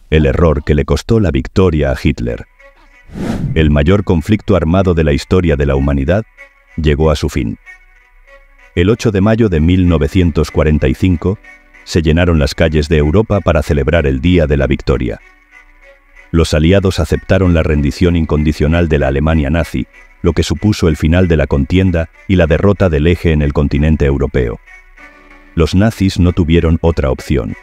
El error que le costó la victoria a Hitler. El mayor conflicto armado de la historia de la humanidad llegó a su fin. El 8 de mayo de 1945 se llenaron las calles de Europa para celebrar el Día de la Victoria. Los aliados aceptaron la rendición incondicional de la Alemania nazi, lo que supuso el final de la contienda y la derrota del eje en el continente europeo. Los nazis no tuvieron otra opción.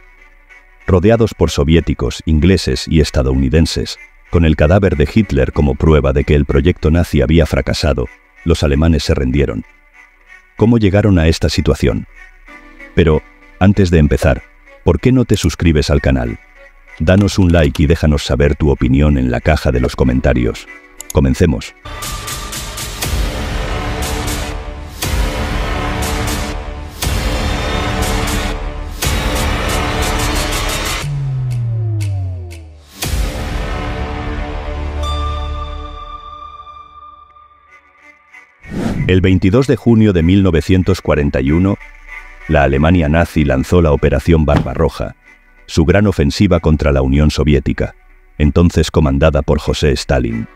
Rodeados por soviéticos, ingleses y estadounidenses, con el cadáver de Hitler como prueba de que el proyecto nazi había fracasado, los alemanes se rendieron. ¿Cómo llegaron a esta situación? Pero, antes de empezar, ¿por qué no te suscribes al canal? Danos un like y déjanos saber tu opinión en la caja de los comentarios. Comencemos. El 22 de junio de 1941, la Alemania nazi lanzó la Operación Barbarroja, su gran ofensiva contra la Unión Soviética, entonces comandada por José Stalin.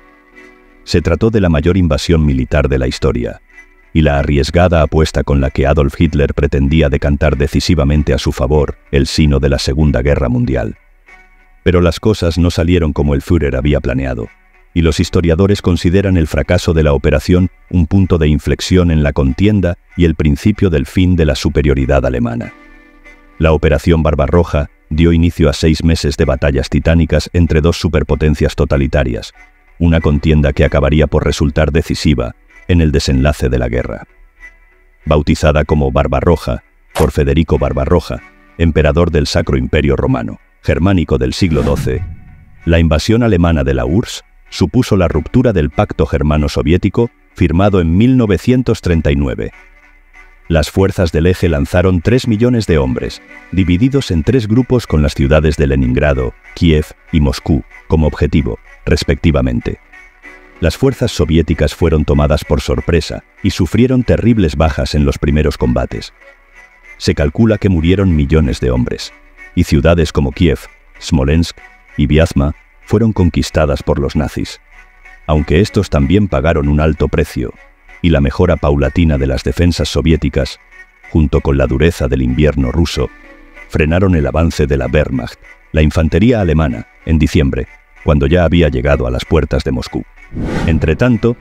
Se trató de la mayor invasión militar de la historia, y la arriesgada apuesta con la que Adolf Hitler pretendía decantar decisivamente a su favor el sino de la Segunda Guerra Mundial. Pero las cosas no salieron como el Führer había planeado, y los historiadores consideran el fracaso de la operación un punto de inflexión en la contienda y el principio del fin de la superioridad alemana. La Operación Barbarroja dio inicio a 6 meses de batallas titánicas entre dos superpotencias totalitarias, una contienda que acabaría por resultar decisiva en el desenlace de la guerra. Bautizada como Barbarroja por Federico Barbarroja, emperador del Sacro Imperio Romano, germánico del siglo XII, la invasión alemana de la URSS supuso la ruptura del pacto germano-soviético firmado en 1939. Las fuerzas del eje lanzaron 3 millones de hombres, divididos en 3 grupos con las ciudades de Leningrado, Kiev y Moscú como objetivo, respectivamente. Las fuerzas soviéticas fueron tomadas por sorpresa y sufrieron terribles bajas en los primeros combates. Se calcula que murieron millones de hombres, y ciudades como Kiev, Smolensk y Vyazma fueron conquistadas por los nazis. Aunque estos también pagaron un alto precio, y la mejora paulatina de las defensas soviéticas, junto con la dureza del invierno ruso, frenaron el avance de la Wehrmacht, la infantería alemana, en diciembre, cuando ya había llegado a las puertas de Moscú. Entretanto,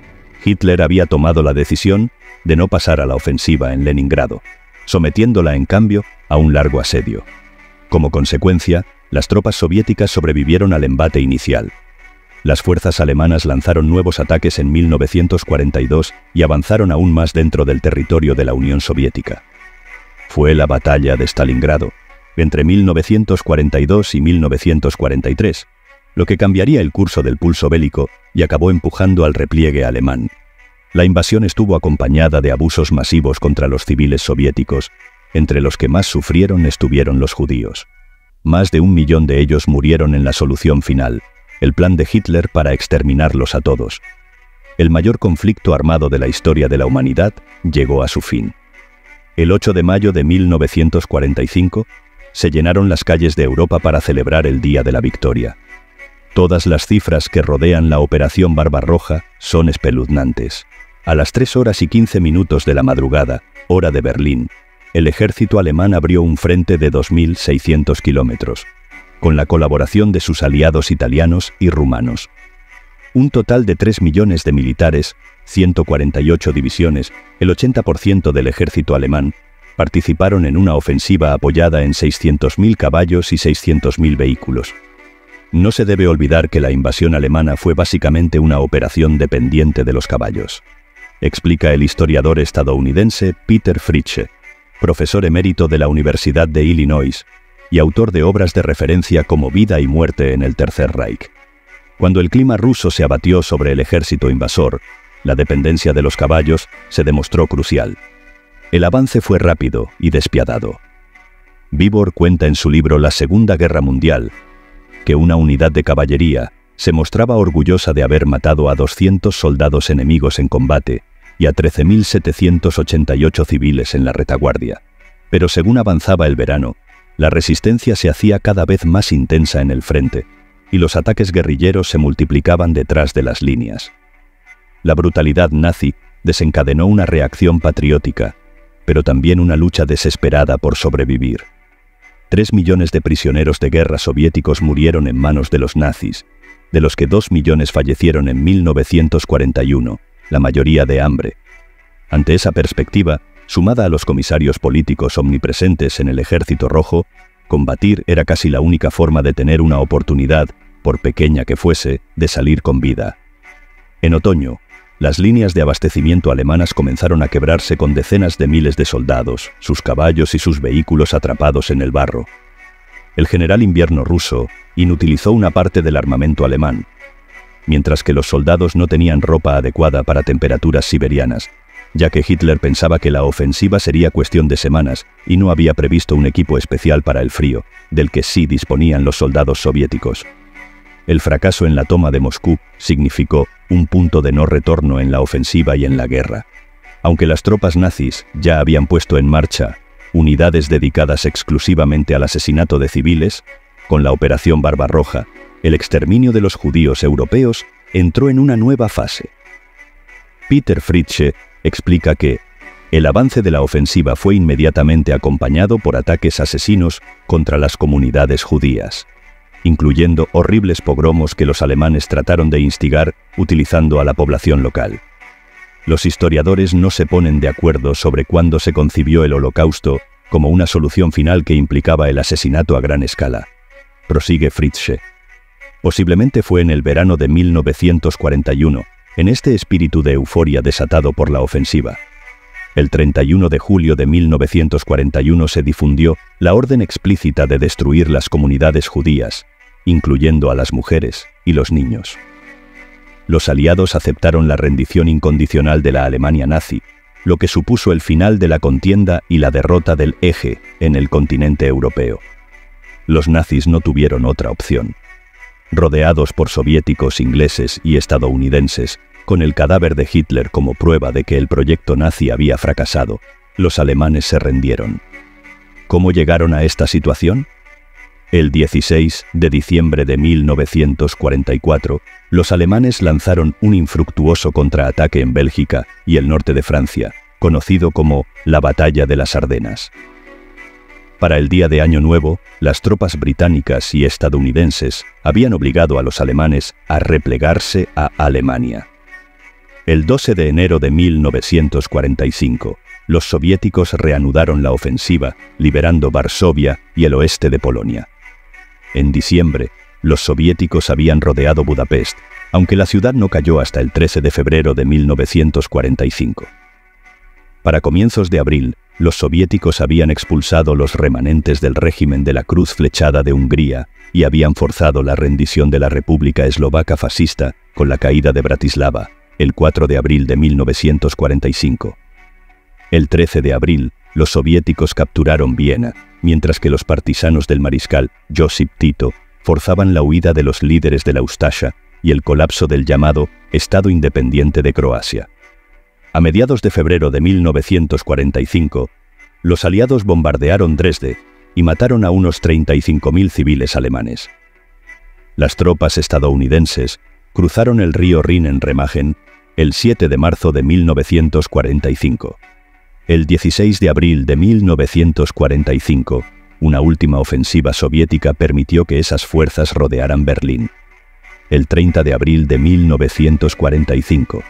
Hitler había tomado la decisión de no pasar a la ofensiva en Leningrado, sometiéndola en cambio a un largo asedio. Como consecuencia, las tropas soviéticas sobrevivieron al embate inicial. Las fuerzas alemanas lanzaron nuevos ataques en 1942 y avanzaron aún más dentro del territorio de la Unión Soviética. Fue la batalla de Stalingrado, entre 1942 y 1943, lo que cambiaría el curso del pulso bélico y acabó empujando al repliegue alemán. La invasión estuvo acompañada de abusos masivos contra los civiles soviéticos, entre los que más sufrieron estuvieron los judíos. Más de 1 millón de ellos murieron en la solución final, el plan de Hitler para exterminarlos a todos. El mayor conflicto armado de la historia de la humanidad llegó a su fin. El 8 de mayo de 1945 se llenaron las calles de Europa para celebrar el Día de la Victoria. Todas las cifras que rodean la Operación Barbarroja son espeluznantes. A las 3:15 de la madrugada, hora de Berlín, el ejército alemán abrió un frente de 2.600 kilómetros, con la colaboración de sus aliados italianos y rumanos. Un total de 3 millones de militares, 148 divisiones, el 80% del ejército alemán, participaron en una ofensiva apoyada en 600.000 caballos y 600.000 vehículos. No se debe olvidar que la invasión alemana fue básicamente una operación dependiente de los caballos, explica el historiador estadounidense Peter Fritzsche, profesor emérito de la Universidad de Illinois y autor de obras de referencia como Vida y muerte en el Tercer Reich. Cuando el clima ruso se abatió sobre el ejército invasor, la dependencia de los caballos se demostró crucial. El avance fue rápido y despiadado. Vibor cuenta en su libro La Segunda Guerra Mundial que una unidad de caballería se mostraba orgullosa de haber matado a 200 soldados enemigos en combate y a 13.788 civiles en la retaguardia. Pero según avanzaba el verano, la resistencia se hacía cada vez más intensa en el frente, y los ataques guerrilleros se multiplicaban detrás de las líneas. La brutalidad nazi desencadenó una reacción patriótica, pero también una lucha desesperada por sobrevivir. 3 millones de prisioneros de guerra soviéticos murieron en manos de los nazis, de los que 2 millones fallecieron en 1941, la mayoría de hambre. Ante esa perspectiva, sumada a los comisarios políticos omnipresentes en el Ejército Rojo, combatir era casi la única forma de tener una oportunidad, por pequeña que fuese, de salir con vida. En otoño, las líneas de abastecimiento alemanas comenzaron a quebrarse con decenas de miles de soldados, sus caballos y sus vehículos atrapados en el barro. El general invierno ruso inutilizó una parte del armamento alemán, mientras que los soldados no tenían ropa adecuada para temperaturas siberianas, ya que Hitler pensaba que la ofensiva sería cuestión de semanas y no había previsto un equipo especial para el frío, del que sí disponían los soldados soviéticos. El fracaso en la toma de Moscú significó un punto de no retorno en la ofensiva y en la guerra. Aunque las tropas nazis ya habían puesto en marcha unidades dedicadas exclusivamente al asesinato de civiles, con la Operación Barbarroja, el exterminio de los judíos europeos entró en una nueva fase. Peter Fritzsche explica que el avance de la ofensiva fue inmediatamente acompañado por ataques asesinos contra las comunidades judías, incluyendo horribles pogromos que los alemanes trataron de instigar utilizando a la población local. Los historiadores no se ponen de acuerdo sobre cuándo se concibió el Holocausto como una solución final que implicaba el asesinato a gran escala. Prosigue Fritzsche. Posiblemente fue en el verano de 1941, en este espíritu de euforia desatado por la ofensiva. El 31 de julio de 1941 se difundió la orden explícita de destruir las comunidades judías, incluyendo a las mujeres y los niños. Los aliados aceptaron la rendición incondicional de la Alemania nazi, lo que supuso el final de la contienda y la derrota del Eje en el continente europeo. Los nazis no tuvieron otra opción. Rodeados por soviéticos, ingleses y estadounidenses, con el cadáver de Hitler como prueba de que el proyecto nazi había fracasado, los alemanes se rendieron. ¿Cómo llegaron a esta situación? El 16 de diciembre de 1944, los alemanes lanzaron un infructuoso contraataque en Bélgica y el norte de Francia, conocido como la Batalla de las Ardenas. Para el día de Año Nuevo, las tropas británicas y estadounidenses habían obligado a los alemanes a replegarse a Alemania. El 12 de enero de 1945, los soviéticos reanudaron la ofensiva, liberando Varsovia y el oeste de Polonia. En diciembre, los soviéticos habían rodeado Budapest, aunque la ciudad no cayó hasta el 13 de febrero de 1945. Para comienzos de abril, los soviéticos habían expulsado los remanentes del régimen de la Cruz Flechada de Hungría y habían forzado la rendición de la República Eslovaca fascista con la caída de Bratislava, el 4 de abril de 1945. El 13 de abril, los soviéticos capturaron Viena, mientras que los partisanos del mariscal Josip Tito forzaban la huida de los líderes de la Ustasha y el colapso del llamado Estado Independiente de Croacia. A mediados de febrero de 1945, los aliados bombardearon Dresde y mataron a unos 35.000 civiles alemanes. Las tropas estadounidenses cruzaron el río Rin en Remagen el 7 de marzo de 1945. El 16 de abril de 1945, una última ofensiva soviética permitió que esas fuerzas rodearan Berlín. El 30 de abril de 1945,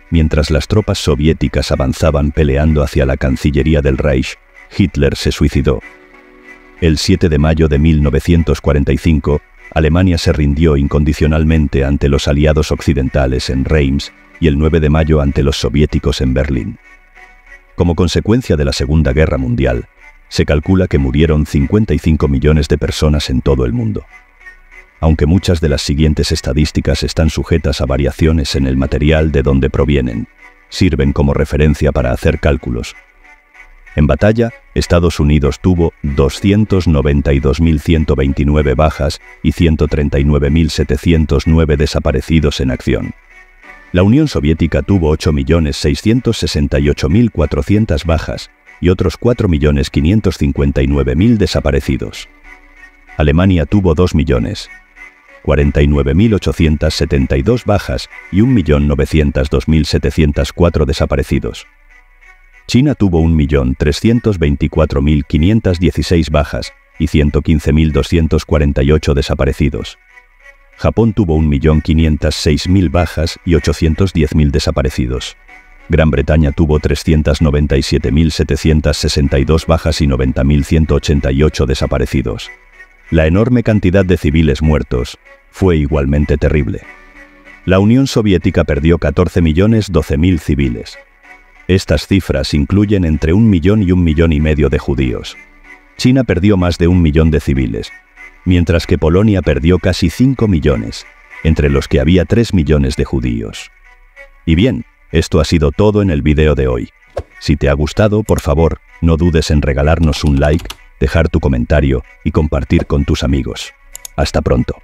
mientras las tropas soviéticas avanzaban peleando hacia la Cancillería del Reich, Hitler se suicidó. El 7 de mayo de 1945, Alemania se rindió incondicionalmente ante los aliados occidentales en Reims y el 9 de mayo ante los soviéticos en Berlín. Como consecuencia de la Segunda Guerra Mundial, se calcula que murieron 55 millones de personas en todo el mundo. Aunque muchas de las siguientes estadísticas están sujetas a variaciones en el material de donde provienen, sirven como referencia para hacer cálculos. En batalla, Estados Unidos tuvo 292.129 bajas y 139.709 desaparecidos en acción. La Unión Soviética tuvo 8.668.400 bajas y otros 4.559.000 desaparecidos. Alemania tuvo 2.049.872 bajas y 1.902.704 desaparecidos. China tuvo 1.324.516 bajas y 115.248 desaparecidos. Japón tuvo 1.506.000 bajas y 810.000 desaparecidos. Gran Bretaña tuvo 397.762 bajas y 90.188 desaparecidos. La enorme cantidad de civiles muertos fue igualmente terrible. La Unión Soviética perdió 14.012.000 civiles. Estas cifras incluyen entre 1 millón y 1,5 millones de judíos. China perdió más de 1 millón de civiles, mientras que Polonia perdió casi 5 millones, entre los que había 3 millones de judíos. Y bien, esto ha sido todo en el video de hoy. Si te ha gustado, por favor, no dudes en regalarnos un like, dejar tu comentario y compartir con tus amigos. Hasta pronto.